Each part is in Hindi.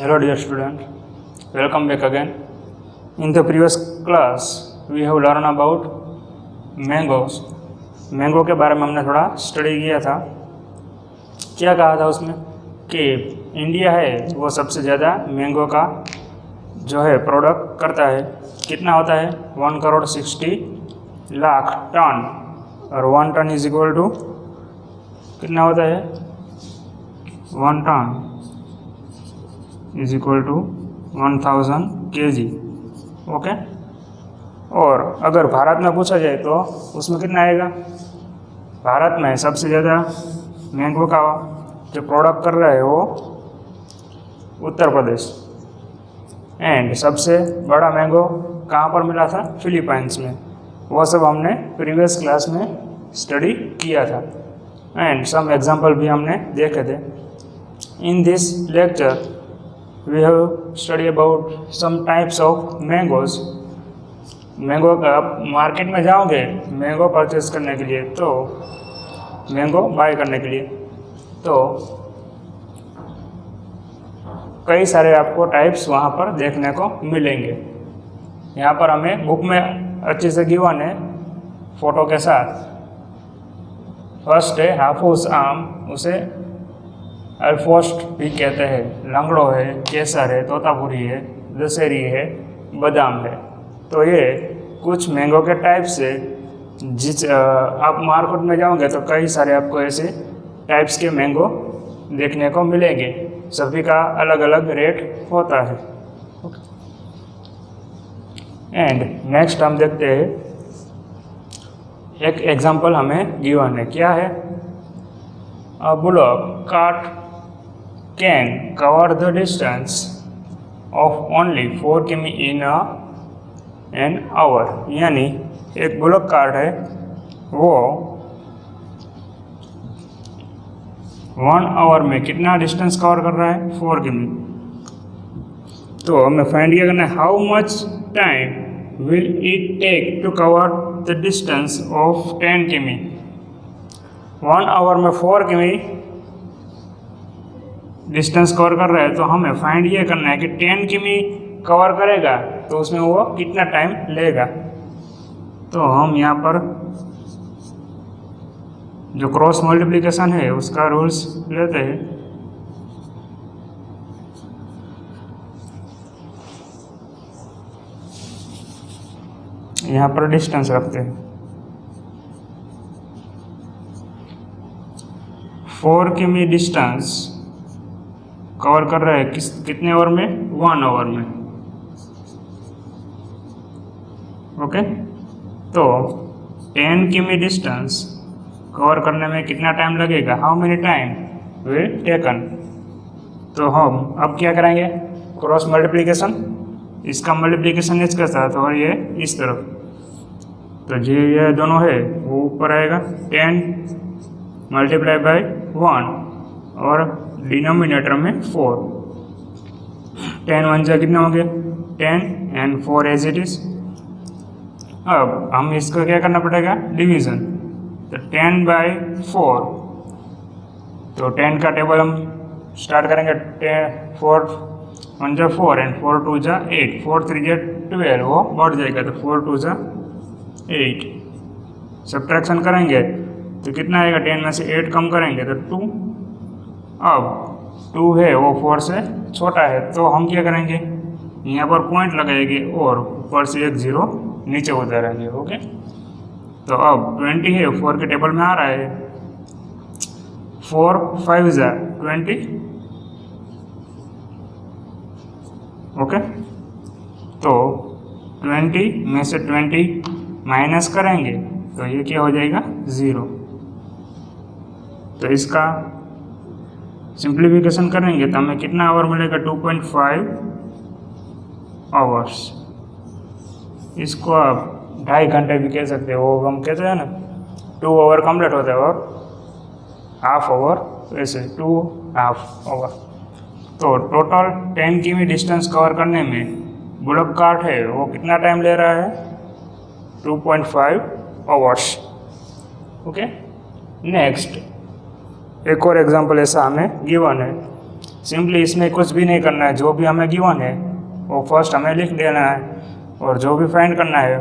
Hello dear student, welcome back again. In the previous class we have learned about mangoes. Mango के बारे में हमने थोड़ा स्टडी किया था। क्या कहा था उसमें कि इंडिया है वो सबसे ज़्यादा मैंगो का जो है प्रोडक्ट करता है। कितना होता है 1,60,00,000 टन, और 1 टन इज इक्वल टू कितना होता है 1 ton is equal to 1000 kg। Okay, और अगर भारत में पूछा जाए तो उसमें कितना आएगा। भारत में सबसे ज़्यादा मैंगो का जो प्रोडक्ट कर रहा है वो उत्तर प्रदेश, एंड सबसे बड़ा मैंगो कहाँ पर मिला था, फिलीपाइंस में। वो सब हमने प्रीवियस क्लास में स्टडी किया था, एंड सम एग्जांपल भी हमने देखे थे। In this lecture we have study about some types of mangoes। Mango का आप मार्केट में जाओगे मैंगो परचेस करने के लिए, तो मैंगो बाय करने के लिए, तो कई सारे आपको टाइप्स वहाँ पर देखने को मिलेंगे। यहाँ पर हमें बुक में अच्छे से गिवन है फोटो के साथ। फर्स्ट है हाफूस आम, उसे अल्फोस्ट भी कहते हैं, लंगड़ो है, केसर है, तोतापुरी है, दशहरी है, बादाम है। तो ये कुछ मैंगो के टाइप से आप मार्केट में जाओगे तो कई सारे आपको ऐसे टाइप्स के मैंगो देखने को मिलेंगे। सभी का अलग अलग रेट होता है। एंड नेक्स्ट हम देखते हैं, एक एग्जांपल हमें गिवन है। क्या है, a bullock cart can cover the distance of only 4 km in an hour। यानी एक बुलॉक कार्ट है वो 1 आवर में कितना डिस्टेंस कवर कर रहा है, 4 km। तो हमें फाइंड किया करना है how much time will it take to cover the distance of 10 km। 1 hour में 4 km डिस्टेंस कवर कर रहा है, तो हमें फाइंड ये करना है कि 10 किमी कवर करेगा तो उसमें वो कितना टाइम लेगा। तो हम यहाँ पर जो क्रॉस मल्टीप्लिकेशन है उसका रूल्स लेते हैं। यहाँ पर डिस्टेंस रखते हैं 4 किमी डिस्टेंस कवर कर रहा है कितने आवर में, 1 आवर में। ओके, तो 10 किमी डिस्टेंस कवर करने में कितना टाइम लगेगा, how many time will taken. तो हम अब क्या करेंगे, क्रॉस मल्टीप्लिकेशन, इसका मल्टीप्लिकेशन इसके साथ और ये इस तरफ, तो ये दोनों है वो ऊपर आएगा 10 मल्टीप्लाई बाई 1 और डिनोमिनेटर में 4। 10 1 जा कितना हो गया 10 एंड 4 एज इट इज। अब हम इसको क्या करना पड़ेगा, डिवीज़न। तो 10 बाई 4, तो 10 का टेबल हम स्टार्ट करेंगे 4 1 जा 4 एंड 4 2 जा 8, 4 3 जा 12, वो बढ़ जाएगा तो 4 2 जा 8। सब्ट्रैक्शन करेंगे तो कितना आएगा, 10 में से 8 कम करेंगे तो 2। अब 2 है वो 4 से छोटा है, तो हम क्या करेंगे, यहाँ पर पॉइंट लगाएंगे और ऊपर से एक 0 नीचे उतारेंगे। ओके, तो अब 20 है 4 के टेबल में आ रहा है, 4 5 जा 20। ओके, तो 20 में से 20 माइनस करेंगे तो ये क्या हो जाएगा 0। तो इसका सिंप्लीफिकेशन करेंगे तो हमें कितना आवर मिलेगा, 2.5 आवर्स। इसको आप 2.5 घंटे भी कह सकते हो, वो हम कहते हैं ना 2 आवर कम्प्लीट होता है और हाफ आवर, वैसे 2.5 आवर। तो टोटल 10 किमी डिस्टेंस कवर करने में बुलॉक कार्ट है वो कितना टाइम ले रहा है, 2.5 आवर्स। ओके, नेक्स्ट एक और एग्जांपल ऐसा हमें गिवन है। सिंपली इसमें कुछ भी नहीं करना है, जो भी हमें गिवन है वो फर्स्ट हमें लिख देना है और जो भी फाइंड करना है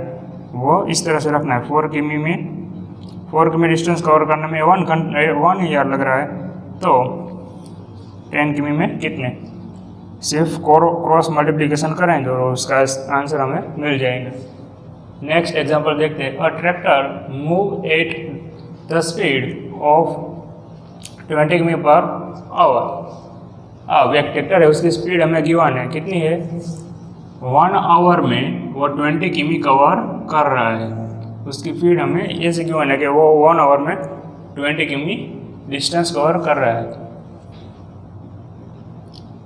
वो इस तरह से रखना है। 4 किमी डिस्टेंस कवर करने में 1 ईयर लग रहा है, तो 10 किमी में कितने, सिर्फ क्रॉस मल्टीप्लिकेशन करेंगे और उसका आंसर हमें मिल जाएगा। नेक्स्ट एग्जांपल देखते हैं। A tractor move at the speed of 20 किमी पर आवर। एक ट्रैक्टर है, उसकी स्पीड हमें गिवन है, कितनी है, 1 आवर में वो 20 किमी कवर कर रहा है। उसकी स्पीड हमें ये से गिवन है कि वो 1 आवर में 20 किमी डिस्टेंस कवर कर रहा है।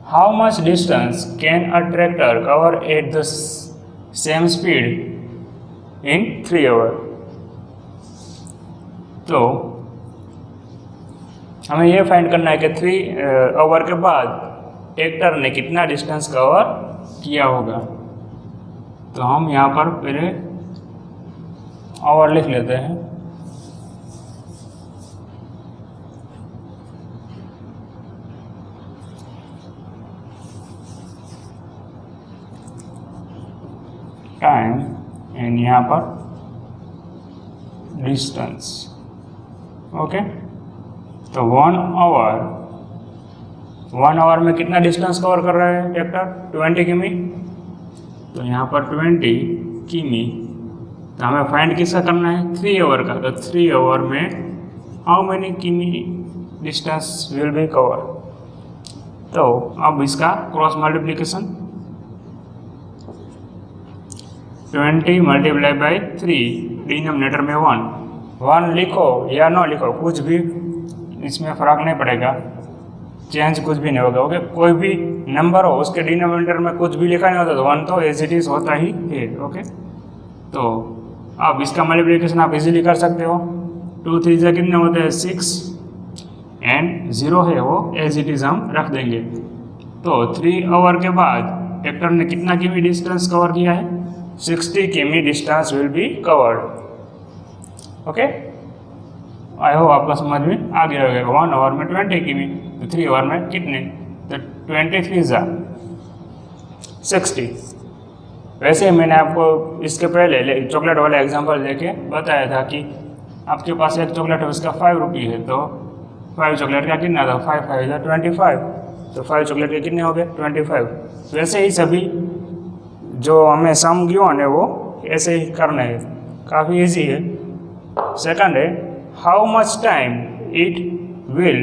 How much distance can a tractor cover at the same speed in 3 hour. तो हमें ये फाइंड करना है कि 3 आवर के बाद ट्रैक्टर ने कितना डिस्टेंस कवर किया होगा। तो हम यहाँ पर पहले आवर लिख लेते हैं। टाइम एंड यहाँ पर डिस्टेंस। ओके, तो 1 आवर में कितना डिस्टेंस कवर कर रहा है ट्रैक्टर, 20 किमी। तो यहाँ पर 20 किमी, तो हमें फाइंड किसका करना है, 3 आवर का। तो 3 आवर में हाउ मेनी किमी डिस्टेंस विल बी कवर। तो अब इसका cross multiplication, 20 multiply by 3, denominator में 1 लिखो या ना लिखो, कुछ भी इसमें फ़र्क नहीं पड़ेगा, चेंज कुछ भी नहीं होगा। ओके, कोई भी नंबर हो उसके डिनोमिनेटर में कुछ भी लिखा नहीं होता, तो 1 तो एज इट इज़ होता ही है। ओके, तो अब इसका मल्टीप्लिकेशन आप इजीली कर सकते हो। 2 3 से कितने होते हैं, 6 एंड 0 है वो एज इट इज़ हम रख देंगे। तो 3 आवर के बाद ट्रैक्टर ने कितना किमी डिस्टेंस कवर किया है, 60 किमी distance will be covered. Okay, I hope आपका समझ में आ गया होगा। 1 आवर में 20 किमी, तो 3 आवर में कितने, तो 23 जा 60। वैसे ही मैंने आपको इसके पहले चॉकलेट वाला एग्जांपल लेके बताया था कि आपके पास एक चॉकलेट है, उसका 5 रुपये है, तो 5 चॉकलेट का कितना था, 5 5 जा 25। तो 5 चॉकलेट के कितने हो गए, 25। वैसे ही सभी जो हमें सम गिवन है वो ऐसे ही करना है, काफ़ी इजी है। सेकंड है, how much time it will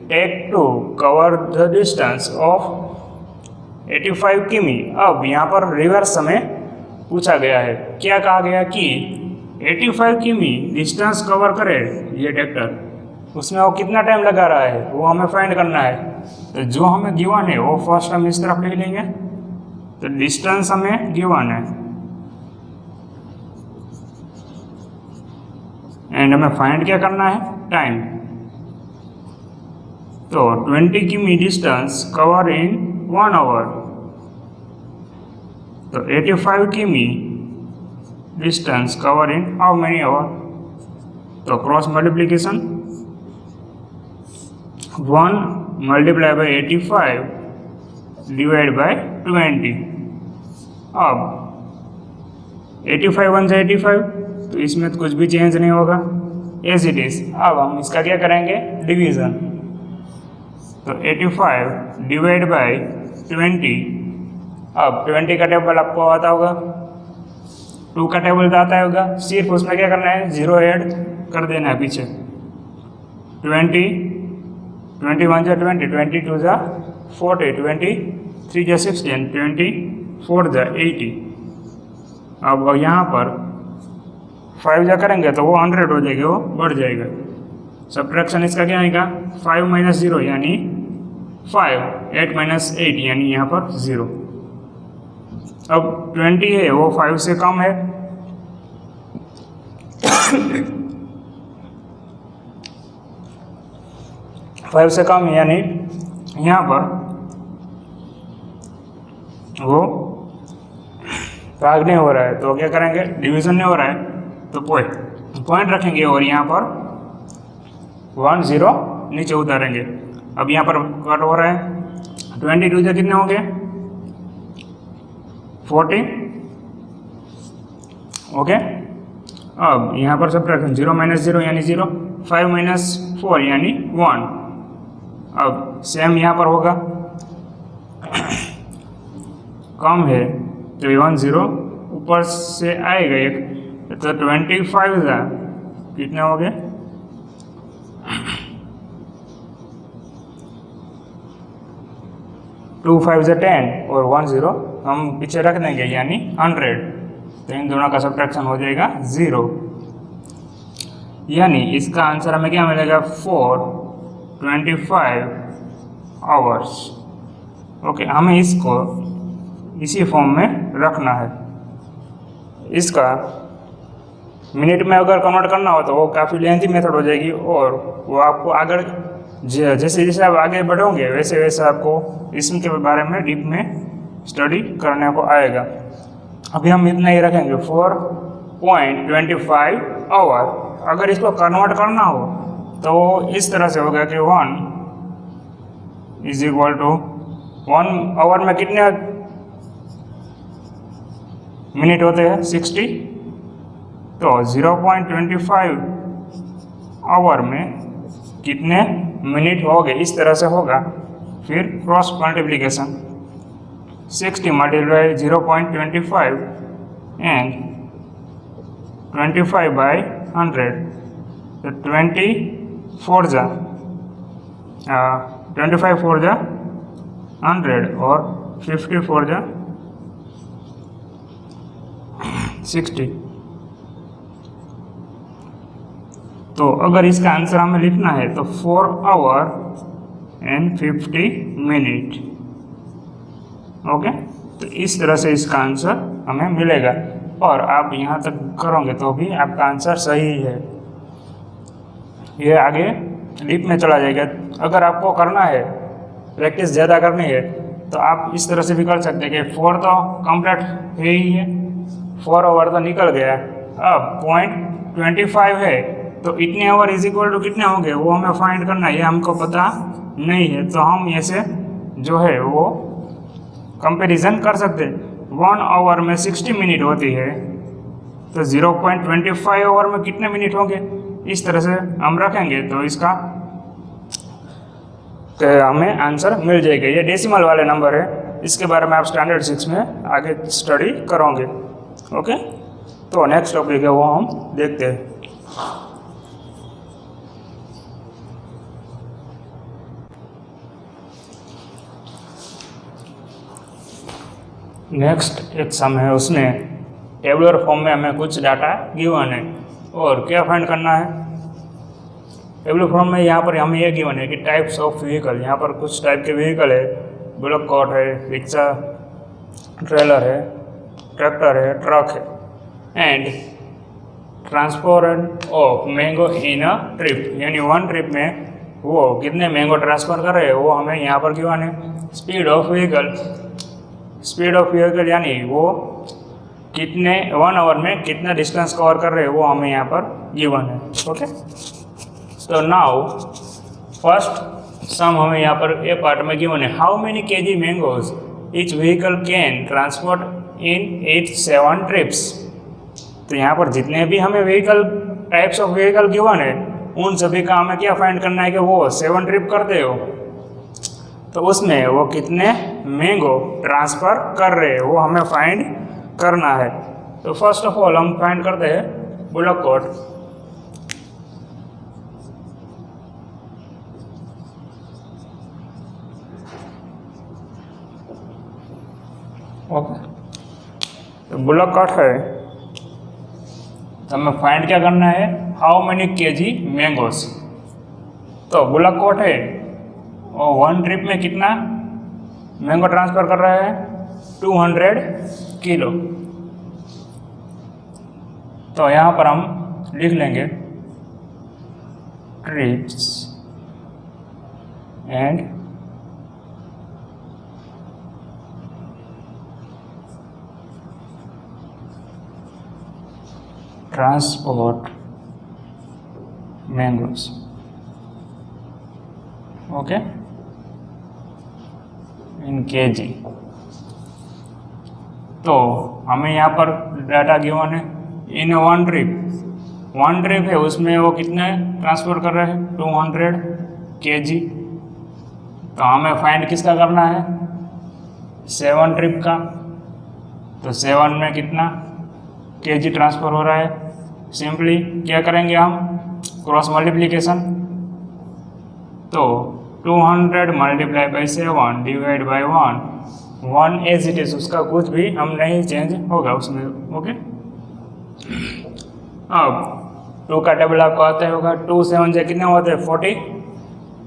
take to cover the distance of 85 किमी। अब यहाँ पर रिवर्स हमें पूछा गया है, क्या कहा गया कि 85 किमी डिस्टेंस कवर करे ये ट्रैक्टर, उसमें वो कितना टाइम लगा रहा है वो हमें फाइंड करना है। तो जो हमें गिवन है वो फर्स्ट हम इस तरफ लिख लेंगे। तो डिस्टेंस हमें गिवन है एंड हमें फाइंड क्या करना है, टाइम। तो 20 किमी डिस्टेंस कवर इन 1 आवर। तो 85 किमी distance cover in how many hour. तो cross multiplication, 1 multiply by 85 divide by 20। अब 85 1 से 85, तो इसमें तो कुछ भी चेंज नहीं होगा, एज इट इज़। अब हम इसका क्या करेंगे, डिवीज़न। तो 85 डिवाइड बाई 20। अब 20 का टेबल आपको आता होगा, 2 का टेबल आता होगा, सिर्फ उसमें क्या करना है, 0 ऐड कर देना है पीछे। 20 21 जा 20, 22 जा 40, 23 जा 16, 24 जा 80। अब यहाँ पर 5 जा करेंगे तो वो 100 हो जाएगा, वो बढ़ जाएगा। सब्ट्रैक्शन इसका क्या आएगा, 5 - 0 यानी 5, 8 - 8 यानी यहाँ पर 0। अब 20 है वो 5 से कम है, फाइव से कम यानी यहाँ पर वो भाग नहीं हो रहा है, तो क्या करेंगे, डिवीज़न नहीं हो रहा है तो पॉइंट रखेंगे और यहाँ पर 1 0 नीचे उतारेंगे। अब यहाँ पर कट हो रहा है 22 से कितने हो गए 40। ओके, अब यहाँ पर सब्ट्रैक्शन 0 - 0 यानी 0, 5 - 4 यानी 1। अब सेम यहाँ पर होगा, कम है तो 1 0 ऊपर से आएगा एक, तो 25 का कितने हो गए 2 5 से 10 और 1 0 हम पीछे रख देंगे यानी 100। तो इन दोनों का सब्ट्रैक्शन हो जाएगा 0, यानी इसका आंसर हमें क्या मिलेगा 425 आवर्स। ओके, हमें इसको इसी फॉर्म में रखना है। इसका मिनट में अगर कन्वर्ट करना हो तो वो काफ़ी लेंथी मेथड हो जाएगी, और वो आपको आगे जैसे जैसे आप आगे बढ़ोगे वैसे वैसे आपको इसके बारे में डीप में स्टडी करने को आएगा। अभी हम इतना ही रखेंगे 4.25 आवर। अगर इसको कन्वर्ट करना हो तो इस तरह से होगा कि 1 = 1 आवर में कितने मिनट होते हैं 60, तो 0.25 आवर में कितने मिनट हो गए, इस तरह से होगा। फिर क्रॉस मल्टीप्लिकेशन 60 × 0.25 एंड 25/100, तो 25 4 जा 100 और 50 4 जा 60। तो अगर इसका आंसर हमें लिखना है तो 4 आवर एंड 50 मिनट। ओके, तो इस तरह से इसका आंसर हमें मिलेगा, और आप यहाँ तक करोगे तो भी आपका आंसर सही है। ये आगे डीप में चला जाएगा। अगर आपको करना है, प्रैक्टिस ज़्यादा करनी है, तो आप इस तरह से भी कर सकते हैं कि 4 तो कंप्लीट है ही है, 4 आवर तो निकल गया, अब 0.25 है तो इतने आवर = कितने होंगे वो हमें फाइंड करना है, ये हमको पता नहीं है। तो हम ऐसे जो है वो कंपैरिजन कर सकते हैं। 1 आवर में 60 मिनट होती है, तो 0.25 आवर में कितने मिनट होंगे, इस तरह से हम रखेंगे तो इसका तो हमें आंसर मिल जाएगा। ये डेसिमल वाले नंबर है, इसके बारे में आप स्टैंडर्ड 6 में आगे स्टडी करोगे। ओके, तो नेक्स्ट टॉपिक है वो हम देखते हैं। नेक्स्ट एक सम है, उसमें टेबुलर फॉर्म में हमें कुछ डाटा गिवन है और क्या फाइंड करना है। टेबुलर फॉर्म में यहाँ पर हमें ये गिवन है कि टाइप्स ऑफ व्हीकल, यहाँ पर कुछ टाइप के व्हीकल है, ब्लॉक कार्ट है, रिक्शा, ट्रेलर है, ट्रैक्टर है, ट्रक है, and transport of mango in a trip, यानी 1 ट्रिप में वो कितने मैंगो ट्रांसफ़र कर रहे हैं वो हमें यहाँ पर गिवन है। स्पीड ऑफ व्हीकल यानी वो कितने 1 आवर में कितना डिस्टेंस कवर कर रहे हैं वो हमें यहाँ पर गिवन है। ओके, तो नाउ फर्स्ट सम हमें यहाँ पर ए पार्ट में गिवन है, how many kg mangoes each vehicle can transport in 7 trips. तो यहाँ पर जितने भी हमें vehicle types of vehicle given है उन सभी का हमें क्या फाइंड करना है कि वो 7 ट्रिप करते हो, तो उसमें वो कितने मैंगो ट्रांसफ़र कर रहे हैं वो हमें फाइंड करना है। तो फर्स्ट ऑफ ऑल हम फाइंड करते हैं ब्लॉक कार्ट। ओके, तो ब्लॉक कार्ट है, तो हमें फाइंड क्या करना है, हाउ मेनी kg मैंगोस। तो ब्लॉक कार्ट है और 1 ट्रिप में कितना मैंगो ट्रांसफ़र कर रहा है 200 किलो। तो यहाँ पर हम लिख लेंगे trips and transport mangoes. Okay, in KG. तो हमें यहाँ पर डाटा गिवन है इन वन ट्रिप है, उसमें वो कितने ट्रांसफर कर रहे हैं 200 केजी। तो हमें फाइंड किसका करना है 7 ट्रिप का। तो 7 में कितना केजी ट्रांसफ़र हो रहा है, सिंपली क्या करेंगे हम क्रॉस मल्टीप्लिकेशन। तो 200 multiply by 7 divide by 1 as it is, उसका कुछ भी हम नहीं चेंज होगा उसमें। ओके, अब 2 का टेबल आपको आता है होगा, 2 7 से कितने होते हैं 40।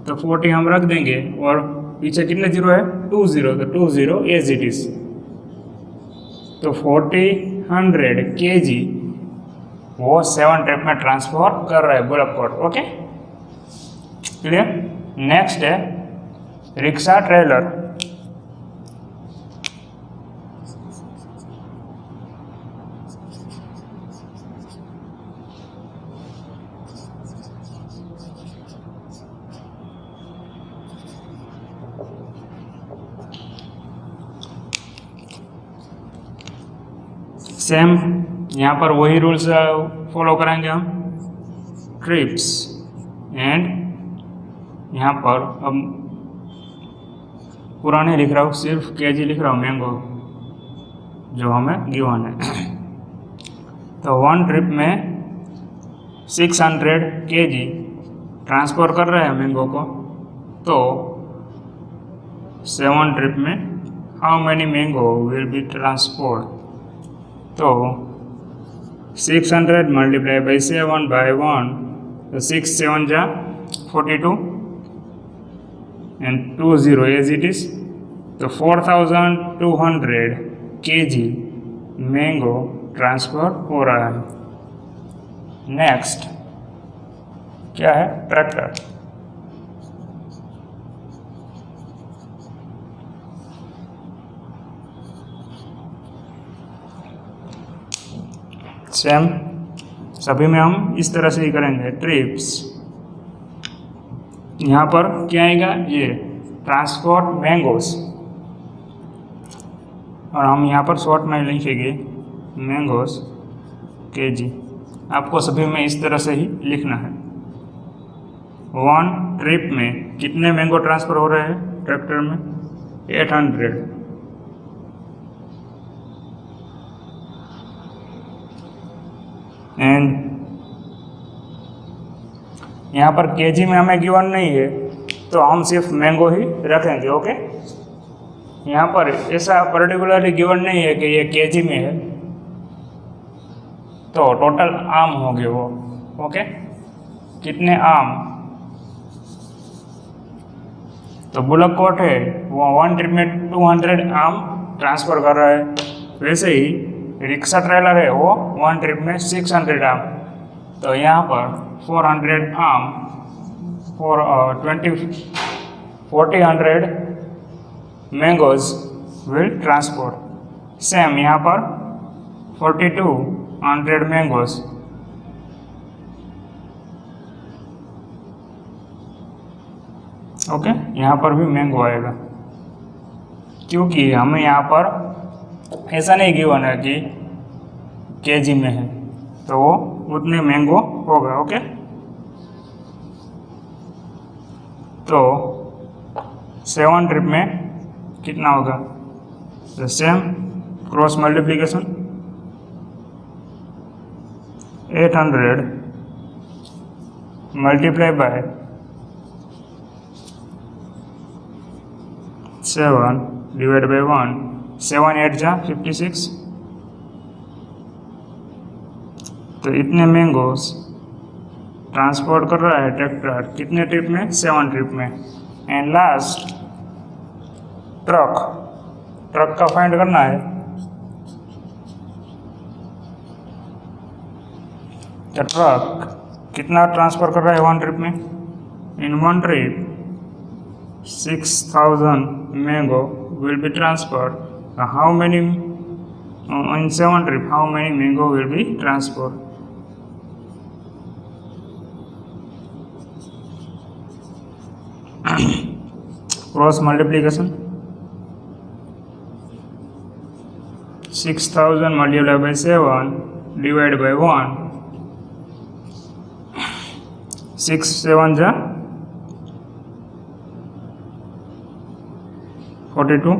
तो 40 हम रख देंगे और पीछे कितने जीरो है 2 0, तो 2 0 एज इट इज। तो 40 केजी वो 7 ट्रिप में ट्रांसफर कर रहा है bullock cart. Okay, clear. Next है रिक्शा ट्रेलर। सेम यहाँ पर वही रूल्स फॉलो करेंगे हम, ट्रिप्स एंड यहाँ पर अब पूरा नहीं लिख रहा हूँ, सिर्फ केजी लिख रहा हूँ मैंगो जो हमें गिवन है। तो 1 ट्रिप में 600 केजी ट्रांसफ़र कर रहे हैं मैंगो को। तो 7 ट्रिप में how many mango will be transport. तो 600 मल्टीप्लाई बाई 7 बाई 1, तो 6 7 जा 42 एंड 2 0 एज इट इज। तो 4200 केजी मैंगो ट्रांसफ़र हो रहा है। नेक्स्ट क्या है ट्रैक्टर। सेम सभी में हम इस तरह से ही करेंगे, ट्रिप्स। यहाँ पर क्या आएगा ये ट्रांसपोर्ट मैंगोस, और हम यहाँ पर शॉर्ट में लिखेंगे मैंगोस केजी। आपको सभी में इस तरह से ही लिखना है। 1 ट्रिप में कितने मैंगो ट्रांसफ़र हो रहे हैं ट्रैक्टर में 800। एंड यहाँ पर केजी में हमें गिवन नहीं है, तो हम सिर्फ मैंगो ही रखेंगे। ओके, यहाँ पर ऐसा पर्टिकुलरली गिवन नहीं है कि ये केजी में है, तो टोटल आम हो गए वो। ओके, कितने आम, तो बुलक कार्ट है वो 1 ट्रिप में 200 आम ट्रांसफ़र कर रहा है। वैसे ही रिक्शा ट्रेलर है वो 1 ट्रिप में 600 आम। तो यहाँ पर 400 आम for 4000 mangoes will transport. Same यहाँ पर 4200 मैंगोज। ओके, यहाँ पर भी मैंगो आएगा, क्योंकि हमें यहाँ पर ऐसा नहीं गिवन है कि केजी में है, तो वो उतने मैंगो होगा। ओके, तो 7 ट्रिप में कितना होगा, तो same cross multiplication 800 multiply by 7 divide by 1, 7 8 जा 56। तो इतने मैंगोस ट्रांसपोर्ट कर रहा है ट्रैक्टर कितने ट्रिप में 7 ट्रिप में। एंड लास्ट ट्रक का फाइंड करना है। तो ट्रक कितना ट्रांसफ़र कर रहा है 1 ट्रिप में। इन 1 trip 6000 mango will be transferred. How many in 7 trip how many mango will be transferred। Cross multiplication 6000 multiply by 7 divide by 1, 6 7 जा 42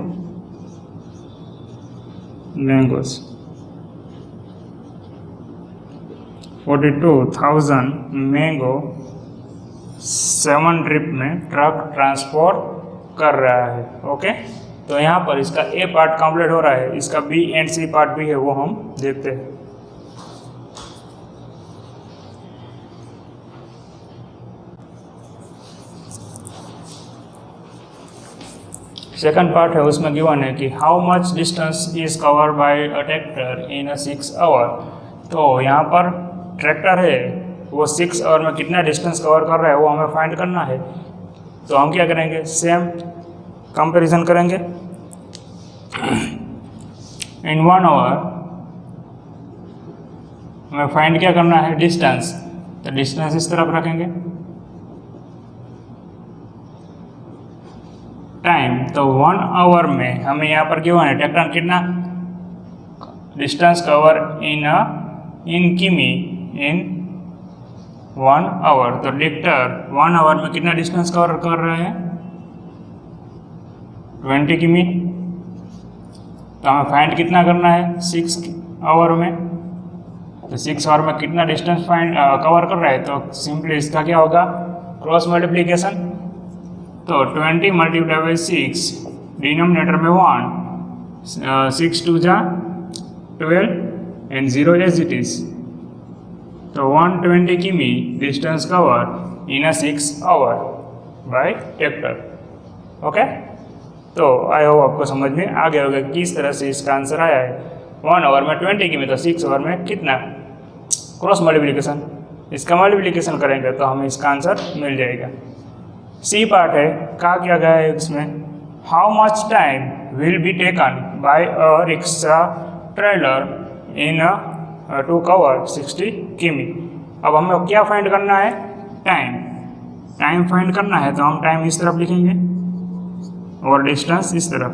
मैंगोस, 42,000 मैंगो 7 ट्रिप में ट्रक ट्रांसपोर्ट कर रहा है। ओके, तो यहाँ पर इसका ए पार्ट कंप्लीट हो रहा है, इसका बी एंड सी पार्ट भी है, वो हम देखते हैं। सेकंड पार्ट है, उसमें गिवन है कि how much distance is cover by a tractor in a 6 hour. तो यहाँ पर ट्रैक्टर है वो 6 आवर में कितना डिस्टेंस कवर कर रहा है वो हमें फाइंड करना है। तो हम क्या करेंगे, सेम कंपैरिजन करेंगे। इन 1 आवर हमें फाइंड क्या करना है, डिस्टेंस। तो डिस्टेंस इस तरफ रखेंगे। टाइम, तो 1 आवर में हमें यहाँ पर गिवन है ट्रैक्टर कितना डिस्टेंस कवर इन किमी इन 1 आवर। तो ट्रैक्टर 1 आवर में कितना डिस्टेंस कवर कर रहा है, 20 किमी। तो हमें फाइंड कितना करना है, 6 आवर में। तो 6 आवर में कितना डिस्टेंस फाइंड कवर कर रहा है, तो सिंपली इसका क्या होगा, क्रॉस मल्टीप्लीकेशन। तो 20 मल्टीप्लाई बाई 6, डिनोमिनेटर में 1, 6 2 जा 12 एंड 0 एज इट इज। तो 120 किमी distance cover in a 6 hour by tractor. Okay, तो आई होप आपको समझ में आ गया होगा किस तरह से इसका आंसर आया है। 1 आवर में 20 किमी, तो 6 आवर में कितना, क्रॉस मल्टीप्लिकेशन। इसका मल्टीप्लिकेशन करेंगे तो हमें इसका आंसर मिल जाएगा। सी पार्ट है, कहा क्या गया है इसमें, how much time will be taken by a rickshaw trailer in to cover 60 किमी। अब हमें क्या फाइंड करना है, टाइम। टाइम फाइंड करना है तो हम टाइम इस तरफ लिखेंगे और डिस्टेंस इस तरफ।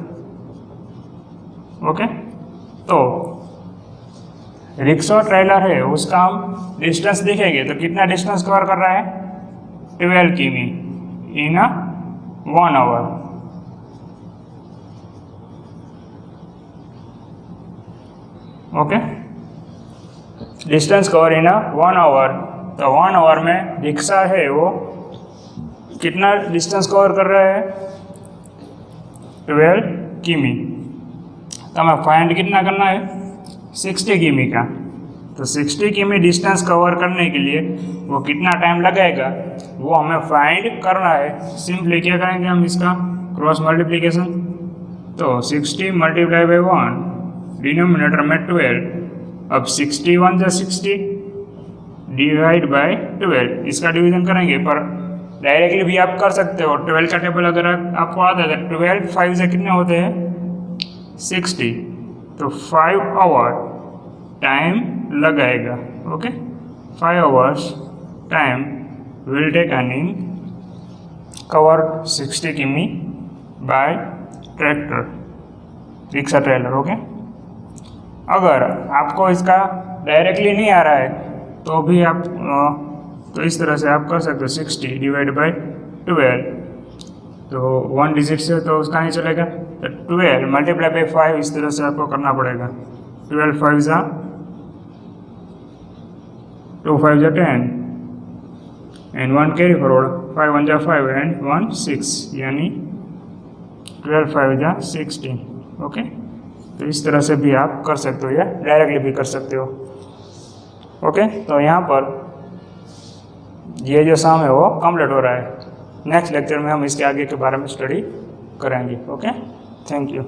ओके, तो रिक्शा ट्रेलर है उसका हम डिस्टेंस लिखेंगे तो कितना डिस्टेंस कवर कर रहा है, 12 किमी in 1 hour. Okay, distance cover in 1 hour. तो 1 आवर में रिक्शा है वो कितना डिस्टेंस कवर कर रहा है, 12 किमी। तो हमें फाइंड कितना करना है, 60 किमी का। तो 60 किमी डिस्टेंस कवर करने के लिए वो कितना टाइम लगाएगा वो हमें फाइंड करना है। सिंपली क्या करेंगे हम, इसका क्रॉस मल्टीप्लिकेशन। तो 60 मल्टीप्लाई बाई 1, डिनोमिनेटर में 12। अब 61 जा 60 डिवाइड बाई 12, इसका डिवीजन करेंगे। पर डायरेक्टली भी आप कर सकते हो, 12 का टेबल अगर आपको आता है तो 12 5 से कितने होते हैं, 60। तो 5 आवर टाइम लगाएगा। Okay, 5 hours time will take in cover 60 किमी बाय ट्रैक्टर, रिक्शा ट्रेलर। ओके, अगर आपको इसका डायरेक्टली नहीं आ रहा है तो भी आप तो इस तरह से आप कर सकते हो, 60 डिवाइड बाई 12। तो 1 डिजिट से तो उसका नहीं चलेगा, तो 12 मल्टीप्लाई बाई 5 इस तरह से आपको करना पड़ेगा। 12 5 जा 2 5 जा 10 एंड 1 कैरी फॉरवर्ड, 5 1 जा 5 एंड 1 6, यानी 12 5 जा 16। ओके, तो इस तरह से भी आप कर सकते हो या डायरेक्टली भी कर सकते हो। ओके, तो यहाँ पर ये जो सम है वो कंप्लीट हो रहा है। नेक्स्ट लेक्चर में हम इसके आगे के बारे में स्टडी करेंगे। Okay, thank you.